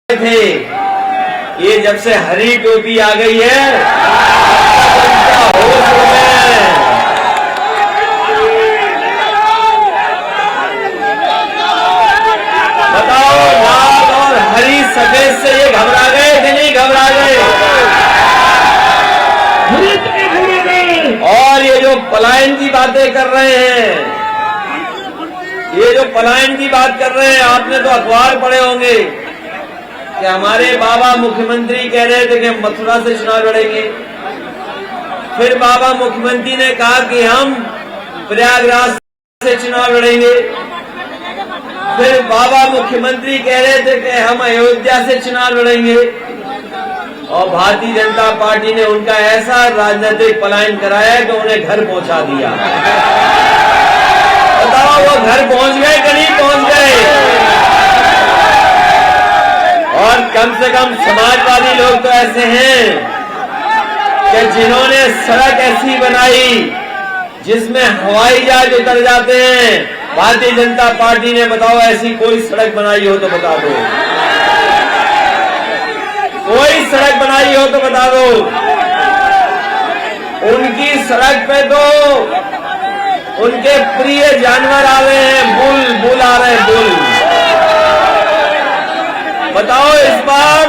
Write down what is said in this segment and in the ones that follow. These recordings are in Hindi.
थे। ये जब से हरी टोपी आ गई है होश में। बताओ, लाल और हरी सफेद से ये घबरा गए कि नहीं घबरा गए? और ये जो पलायन की बातें कर रहे हैं, ये जो पलायन की बात कर रहे हैं, आपने तो अखबार पढ़े होंगे कि हमारे बाबा मुख्यमंत्री कह रहे थे कि मथुरा से चुनाव लड़ेंगे। फिर बाबा मुख्यमंत्री ने कहा कि हम प्रयागराज से चुनाव लड़ेंगे। फिर बाबा मुख्यमंत्री कह रहे थे कि हम अयोध्या से चुनाव लड़ेंगे। और भारतीय जनता पार्टी ने उनका ऐसा राजनीतिक पलायन कराया कि उन्हें घर पहुंचा दिया। बताओ, वो घर पहुंच गए कि नहीं पहुंच गए? और कम से कम समाजवादी लोग तो ऐसे हैं कि जिन्होंने सड़क ऐसी बनाई जिसमें हवाई जहाज उतर जाते हैं। भारतीय जनता पार्टी ने बताओ ऐसी कोई सड़क बनाई हो तो बता दो, कोई सड़क बनाई हो तो बता दो। उनकी सड़क पे तो उनके प्रिय जानवर आ रहे हैं, बुल आ रहे हैं, बुल। बताओ, इस बार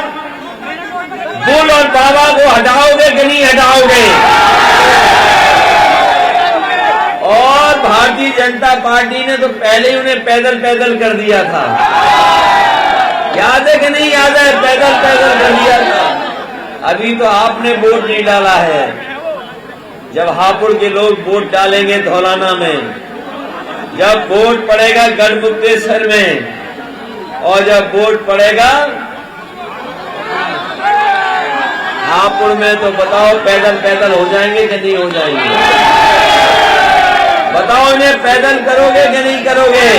बुल और बाबा को हटाओगे कि नहीं हटाओगे? और भारतीय जनता पार्टी ने तो पहले ही उन्हें पैदल पैदल कर दिया था। याद है कि नहीं याद है? पैदल पैदल कर दिया था। अभी तो आपने वोट नहीं डाला है। जब हापुड़ के लोग वोट डालेंगे धौलाना में, जब वोट पड़ेगा गढ़मुक्तेश्वर में, और जब वोट पड़ेगा हापुड़ में, तो बताओ पैदल पैदल हो जाएंगे कि नहीं हो जाएंगे? बताओ, इन्हें पैदल करोगे कि नहीं करोगे?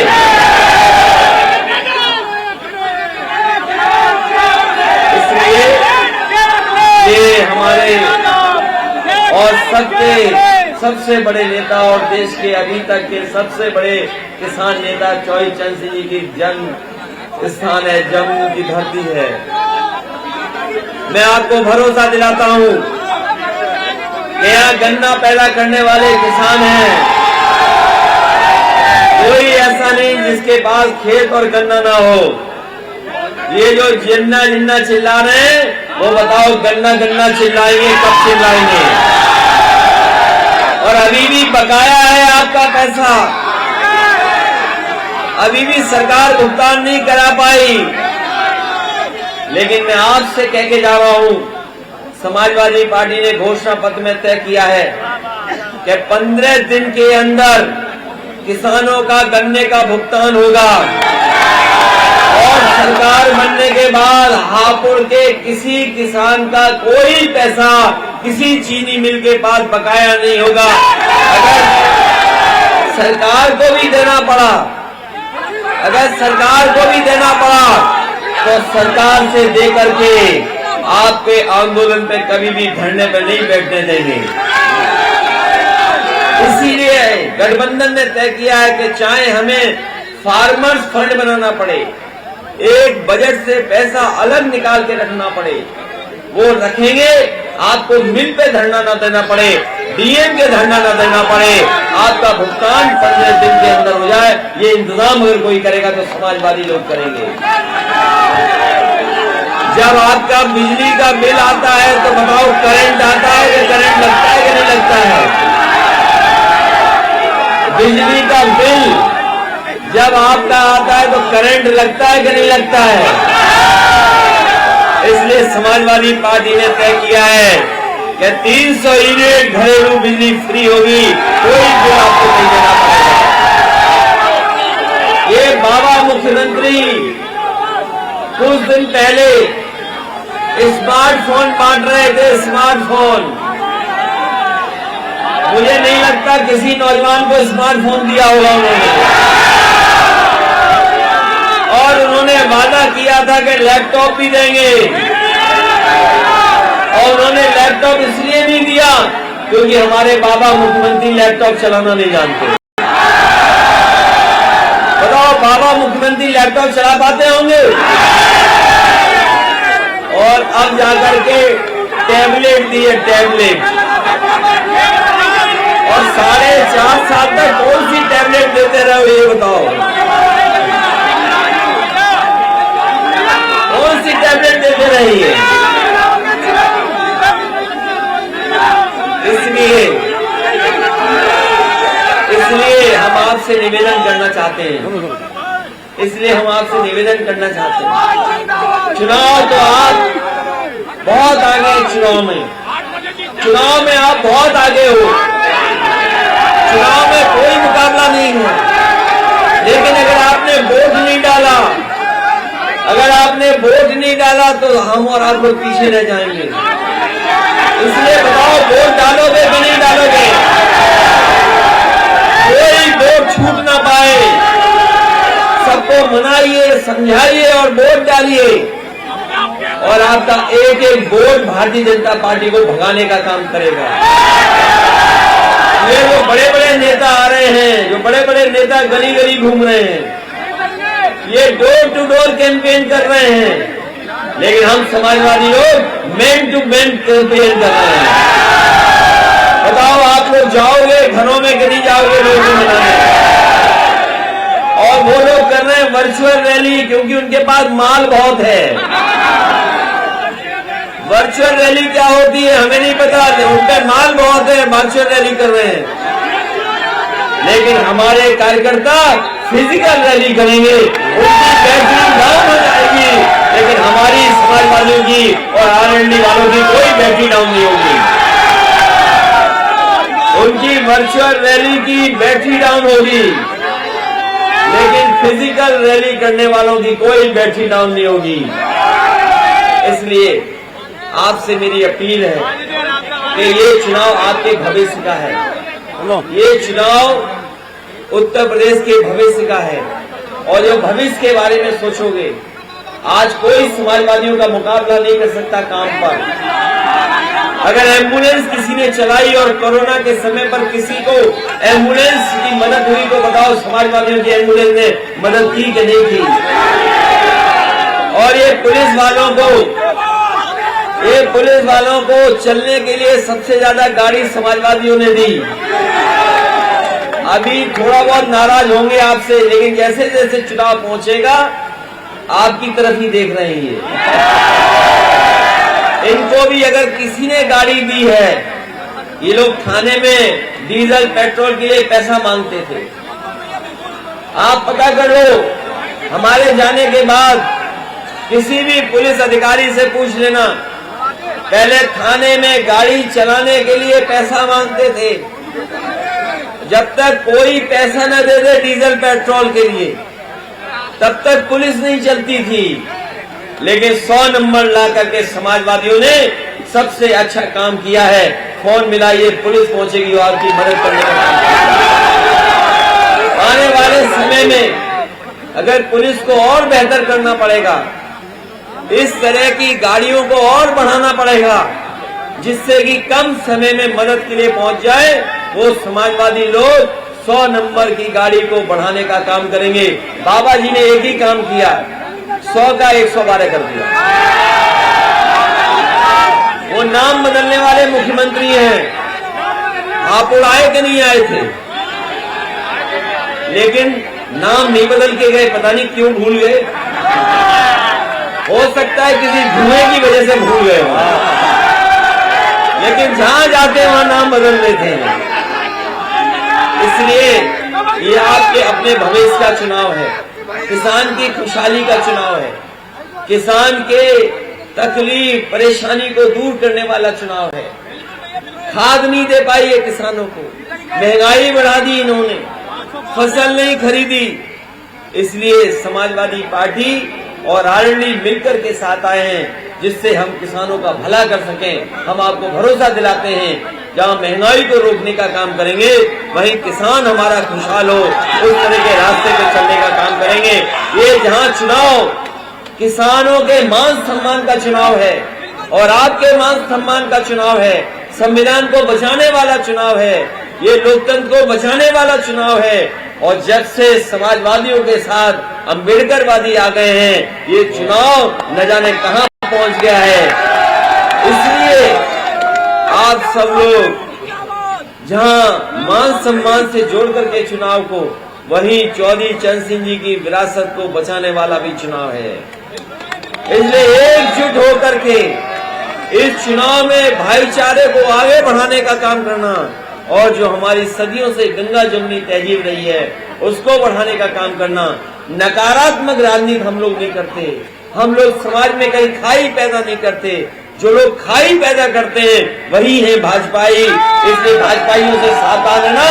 इसलिए ये हमारे और सबसे बड़े नेता और देश के अभी तक के सबसे बड़े किसान नेता चौधरी चरण सिंह जी की जन्म स्थान है, जम्मू की धरती है। मैं आपको भरोसा दिलाता हूं कि यहाँ गन्ना पैदा करने वाले किसान हैं। कोई ऐसा नहीं जिसके पास खेत और गन्ना ना हो। ये जो जिन्ना जिन्ना चिल्ला रहे हैं, वो बताओ गन्ना गन्ना चिल्लाएंगे कब चिल्लाएंगे? और अभी भी बकाया है आपका पैसा, अभी भी सरकार भुगतान नहीं करा पाई। लेकिन मैं आपसे कह के जा रहा हूं, समाजवादी पार्टी ने घोषणा पत्र में तय किया है कि 15 दिन के अंदर किसानों का गन्ने का भुगतान होगा। और सरकार बनने के बाद हापुड़ के किसी किसान का कोई पैसा किसी चीनी मिल के पास बकाया नहीं होगा। अगर सरकार को भी देना पड़ा, अगर सरकार को भी देना पड़ा, तो सरकार से दे करके आपके आंदोलन पे कभी भी धरने पर नहीं बैठने देंगे। इसीलिए गठबंधन ने तय किया है कि चाहे हमें फार्मर्स फंड बनाना पड़े, एक बजट से पैसा अलग निकाल के रखना पड़े, वो रखेंगे। आपको मिल पे धरना न देना पड़े, डीएम के धरना न देना पड़े, आपका भुगतान 15 दिन के अंदर हो जाए। ये इंतजाम अगर कोई करेगा तो समाजवादी लोग करेंगे। जब आपका बिजली का बिल आता है तो बताओ करंट आता है कि करंट लगता है कि नहीं लगता है? बिजली का बिल जब आपका आता है तो करंट लगता है कि नहीं लगता है? इसलिए समाजवादी पार्टी ने तय किया है कि 300 यूनिट घरेलू बिजली फ्री होगी, कोई बिल आपको नहीं देना पड़ेगा। ये बाबा मुख्यमंत्री कुछ दिन पहले स्मार्टफोन बांट रहे थे, स्मार्टफोन। मुझे नहीं लगता किसी नौजवान को स्मार्टफोन दिया होगा उन्होंने। और उन्होंने वादा किया था कि लैपटॉप भी देंगे। और उन्होंने लैपटॉप इसलिए नहीं दिया क्योंकि हमारे बाबा मुख्यमंत्री लैपटॉप चलाना नहीं जानते। बताओ, बाबा मुख्यमंत्री लैपटॉप चला पाते होंगे? अब जाकर के टैबलेट दिए, टैबलेट। और 4.5 साल तक कौन सी टैबलेट देते रहो ये बताओ? कौन सी टैबलेट देते रही है? इसलिए हम आपसे निवेदन करना चाहते हैं, इसलिए हम आपसे निवेदन करना चाहते हैं। चुनाव तो आप बहुत आगे हैं, चुनाव में आप बहुत आगे हो, चुनाव में कोई मुकाबला नहीं है। लेकिन अगर आपने वोट नहीं डाला, अगर आपने वोट नहीं डाला तो हम और आप लोग पीछे रह जाएंगे। इसलिए बताओ, वोट डालोगे कि नहीं डालोगे? कोई वोट छूट ना पाए, सबको मनाइए, समझाइए और वोट डालिए। और आपका एक एक वोट भारतीय जनता पार्टी को भगाने का काम करेगा। ये जो बड़े बड़े नेता आ रहे हैं, जो बड़े बड़े नेता गली गली घूम रहे हैं, ये डोर टू डोर कैंपेन कर रहे हैं, लेकिन हम समाजवादी लोग मैन टू मैन कैंपेन कर रहे हैं। बताओ, आप लोग जाओगे घरों में कि नहीं जाओगे वोट मनाने? और वो लोग कर रहे हैं वर्चुअल रैली, क्योंकि उनके पास माल बहुत है। वर्चुअल रैली क्या होती है हमें नहीं पता, उनका माल बहुत है, वर्चुअल रैली कर रहे हैं। लेकिन हमारे कार्यकर्ता फिजिकल रैली करेंगे, उनकी बैटरी डाउन हो जाएगी, लेकिन हमारी समाजवादियों की और आरएलडी वालों की कोई बैटरी डाउन नहीं होगी। उनकी वर्चुअल रैली की बैटरी डाउन होगी, लेकिन फिजिकल रैली करने वालों की कोई बैटरी डाउन नहीं होगी। इसलिए आपसे मेरी अपील है कि ये चुनाव आपके भविष्य का है, ये चुनाव उत्तर प्रदेश के भविष्य का है। और जो भविष्य के बारे में सोचोगे, आज कोई समाजवादियों का मुकाबला नहीं कर सकता काम पर। अगर एम्बुलेंस किसी ने चलाई और कोरोना के समय पर किसी को एम्बुलेंस की मदद हुई तो बताओ, समाजवादियों की एम्बुलेंस ने मदद की कि नहीं की? और ये पुलिस वालों को चलने के लिए सबसे ज्यादा गाड़ी समाजवादियों ने दी। अभी थोड़ा बहुत नाराज होंगे आपसे, लेकिन जैसे जैसे चुनाव पहुंचेगा आपकी तरफ ही देख रहे हैं। इनको भी अगर किसी ने गाड़ी दी है, ये लोग थाने में डीजल पेट्रोल के लिए पैसा मांगते थे। आप पता कर लो, हमारे जाने के बाद किसी भी पुलिस अधिकारी से पूछ लेना, पहले थाने में गाड़ी चलाने के लिए पैसा मांगते थे। जब तक कोई पैसा न दे दे डीजल पेट्रोल के लिए, तब तक पुलिस नहीं चलती थी। लेकिन 100 नंबर ला करके समाजवादियों ने सबसे अच्छा काम किया है। फोन मिलाइए, पुलिस पहुंचेगी और आपकी मदद करने का काम। आने वाले समय में अगर पुलिस को और बेहतर करना पड़ेगा, इस तरह की गाड़ियों को और बढ़ाना पड़ेगा, जिससे कि कम समय में मदद के लिए पहुंच जाए, वो समाजवादी लोग 100 नंबर की गाड़ी को बढ़ाने का काम करेंगे। बाबा जी ने एक ही काम किया, 100 का 112 कर दिया। वो नाम बदलने वाले मुख्यमंत्री हैं, आप उड़ाए के नहीं आए थे, लेकिन नाम नहीं बदल के गए, पता नहीं क्यों भूल गए। हो सकता है किसी धुएं की वजह से भूल गए हो, लेकिन जहां जाते हैं वहां नाम बदल देते हैं। इसलिए ये आपके अपने भविष्य का चुनाव है, किसान की खुशहाली का चुनाव है, किसान के तकलीफ परेशानी को दूर करने वाला चुनाव है। खाद नहीं दे पाई है किसानों को, महंगाई बढ़ा दी इन्होंने, फसल नहीं खरीदी। इसलिए समाजवादी पार्टी और आरएलडी मिलकर के साथ आए हैं, जिससे हम किसानों का भला कर सकें। हम आपको भरोसा दिलाते हैं, जहां महंगाई को रोकने का काम करेंगे, वहीं किसान हमारा खुशहाल हो, उस तरह के रास्ते पे चलने का काम करेंगे। ये जहां चुनाव किसानों के मान सम्मान का चुनाव है और आपके मान सम्मान का चुनाव है, संविधान को बचाने वाला चुनाव है, ये लोकतंत्र को बचाने वाला चुनाव है। और जब से समाजवादियों के साथ अम्बेडकरवादी आ गए हैं, ये चुनाव न जाने कहां पहुंच गया है। इसलिए आप सब लोग जहां मान सम्मान से जोड़ करके चुनाव को, वहीं चौधरी चरण सिंह जी की विरासत को बचाने वाला भी चुनाव है। इसलिए एकजुट होकर के इस चुनाव में भाईचारे को आगे बढ़ाने का काम करना और जो हमारी सदियों से गंगा जमुनी तहजीब रही है उसको बढ़ाने का काम करना। नकारात्मक राजनीति हम लोग नहीं करते, हम लोग समाज में कहीं खाई पैदा नहीं करते। जो लोग खाई पैदा करते हैं वही है भाजपाई। इसलिए भाजपाइयों से सावधान रहना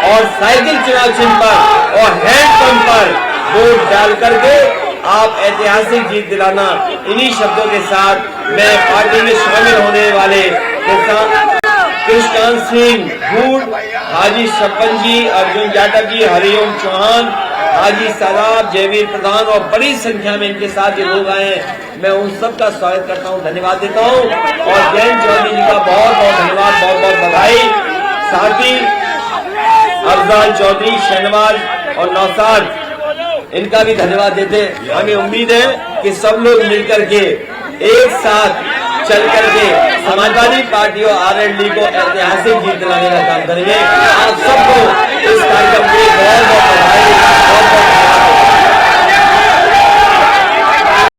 और साइकिल चुनाव चिन्ह पर और हैंडपंप पर वोट डाल करके आप ऐतिहासिक जीत दिलाना। इन्हीं शब्दों के साथ मैं पार्टी में शामिल होने वाले कृष्णकांत सिंह भूड, हाजी छप्पन जी, अर्जुन जाटव जी, हरिओम चौहान, हाजी सादाब, जयवीर प्रधान और बड़ी संख्या में इनके साथ जो लोग आए हैं, मैं उन सबका स्वागत करता हूं, धन्यवाद देता हूं। और जयंत चौधरी जी का बहुत बहुत धन्यवाद, बहुत बहुत बधाई। साथ ही अफजाल चौधरी, शहनवाज और नौसाद, इनका भी धन्यवाद देते। हमें उम्मीद है कि सब लोग मिलकर के एक साथ चल करके समाजवादी पार्टी और आरएलडी को ऐतिहासिक जीत दिलाने का काम करेंगे। आप सबको इस कार्यक्रम के बहुत बहुत बधाई, बहुत बहुत